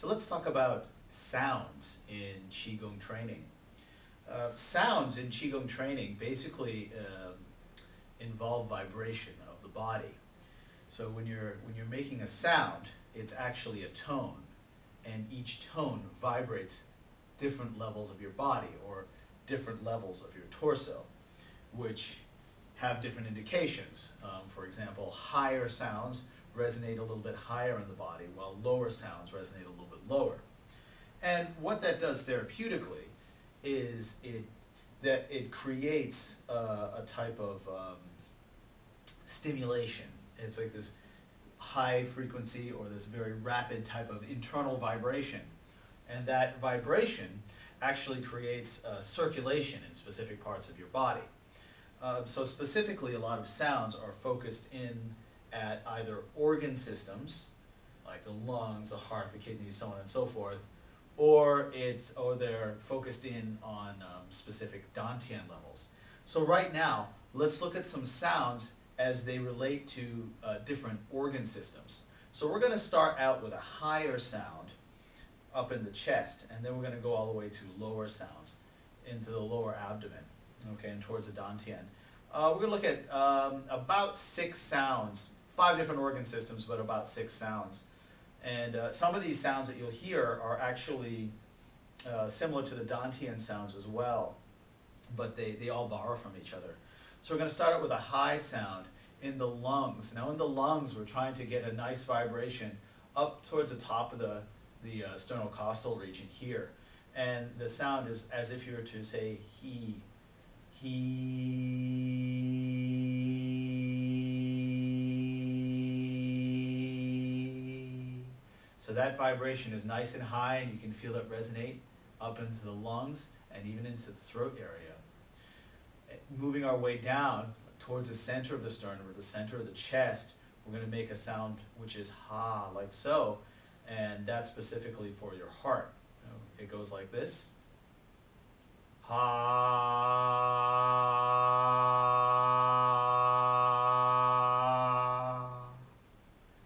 So let's talk about sounds in Qigong training. Sounds in Qigong training basically involve vibration of the body. So when you're making a sound, it's actually a tone, and each tone vibrates different levels of your body or different levels of your torso, which have different indications. For example, higher sounds resonate a little bit higher in the body, while lower sounds resonate a little bit lower. And what that does therapeutically is it creates a type of stimulation. It's like this high frequency or this very rapid type of internal vibration. And that vibration actually creates circulation in specific parts of your body. So specifically, a lot of sounds are focused in at either organ systems, like the lungs, the heart, the kidneys, so on and so forth, or they're focused in on specific dantian levels. So right now, let's look at some sounds as they relate to different organ systems. So we're going to start out with a higher sound up in the chest, and then we're going to go all the way to lower sounds into the lower abdomen, okay, and towards the dantian. We're going to look at about 6 sounds, 5 different organ systems, but about 6 sounds. And some of these sounds that you'll hear are actually similar to the dantian sounds as well, but they all borrow from each other. So we're going to start out with a high sound in the lungs. Now in the lungs, we're trying to get a nice vibration up towards the top of the sternocostal region here. And the sound is as if you were to say he. So that vibration is nice and high, and you can feel it resonate up into the lungs and even into the throat area. Moving our way down towards the center of the sternum or the center of the chest, we're going to make a sound which is ha, like so, and that's specifically for your heart. It goes like this. Ha.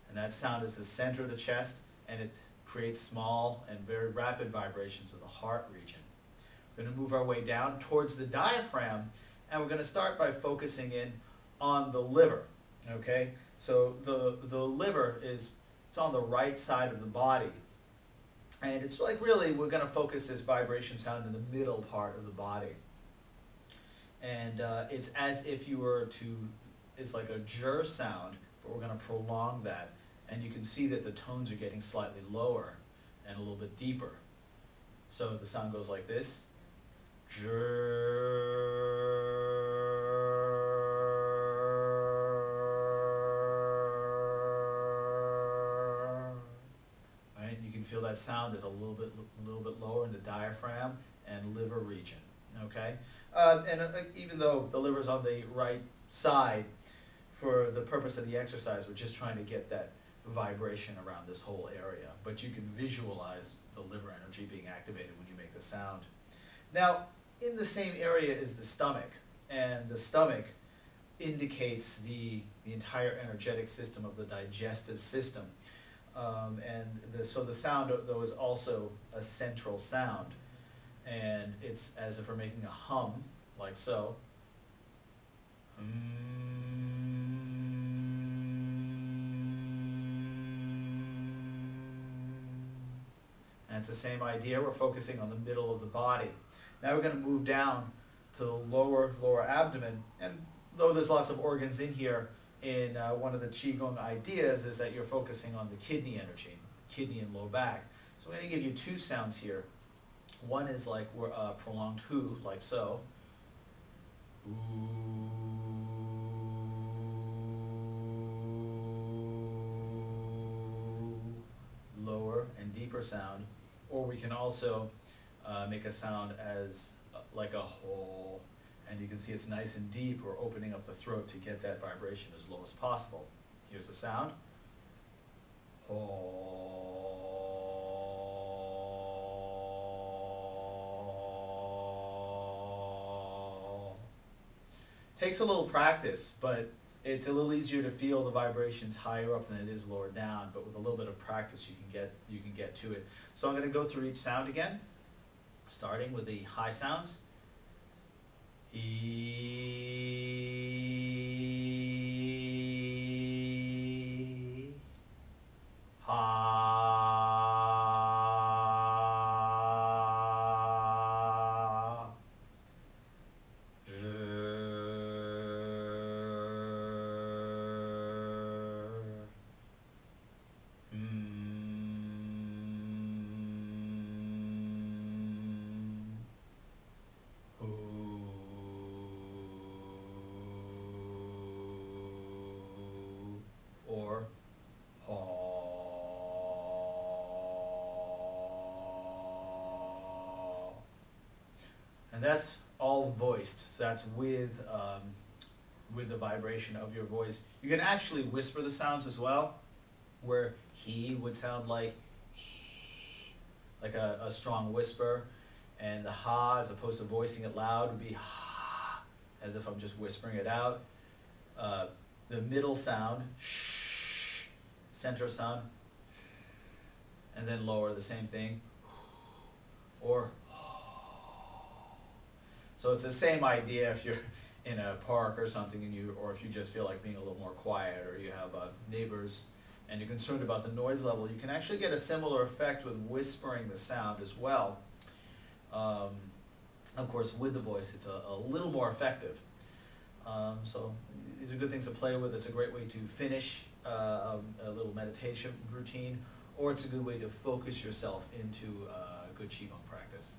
And that sound is the center of the chest, and it creates small and very rapid vibrations of the heart region. We're going to move our way down towards the diaphragm, and we're going to start by focusing in on the liver, okay? So the liver it's on the right side of the body, and it's like really we're going to focus this vibration sound in the middle part of the body. And it's as if you were to, it's like a jur sound, but we're going to prolong that. And you can see that the tones are getting slightly lower and a little bit deeper. So the sound goes like this. Right? You can feel that sound is a little bit lower in the diaphragm and liver region. Okay, even though the liver's on the right side, for the purpose of the exercise, we're just trying to get that vibration around this whole area. But you can visualize the liver energy being activated when you make the sound. Now, in the same area is the stomach, and the stomach indicates the entire energetic system of the digestive system. So the sound, though, is also a central sound, and it's as if we're making a hum, like so. And it's the same idea. We're focusing on the middle of the body. Now we're going to move down to the lower abdomen. And though there's lots of organs in here, in one of the Qigong ideas is that you're focusing on the kidney energy, kidney and low back. So I'm going to give you 2 sounds here. One is like prolonged hu, like so. Lower and deeper sound. Or we can also make a sound as like a ho, and you can see it's nice and deep. We're opening up the throat to get that vibration as low as possible. Here's the sound. Ho. Takes a little practice, but It's a little easier to feel the vibrations higher up than it is lower down, but with a little bit of practice you can get to it. So I'm going to go through each sound again, starting with the high sounds. E, ha, or ha. And that's all voiced. So that's with the vibration of your voice. You can actually whisper the sounds as well, where he would sound like he, like a strong whisper, and the ha, as opposed to voicing it loud, would be ha, as if I'm just whispering it out. The middle sound, sh, center sound, and then lower, the same thing, or so it's the same idea if you're in a park or something, or if you just feel like being a little more quiet, or you have neighbors and you're concerned about the noise level, you can actually get a similar effect with whispering the sound as well. Of course, with the voice, it's a little more effective. So these are good things to play with. It's a great way to finish a little meditation routine, or it's a good way to focus yourself into good Qigong practice.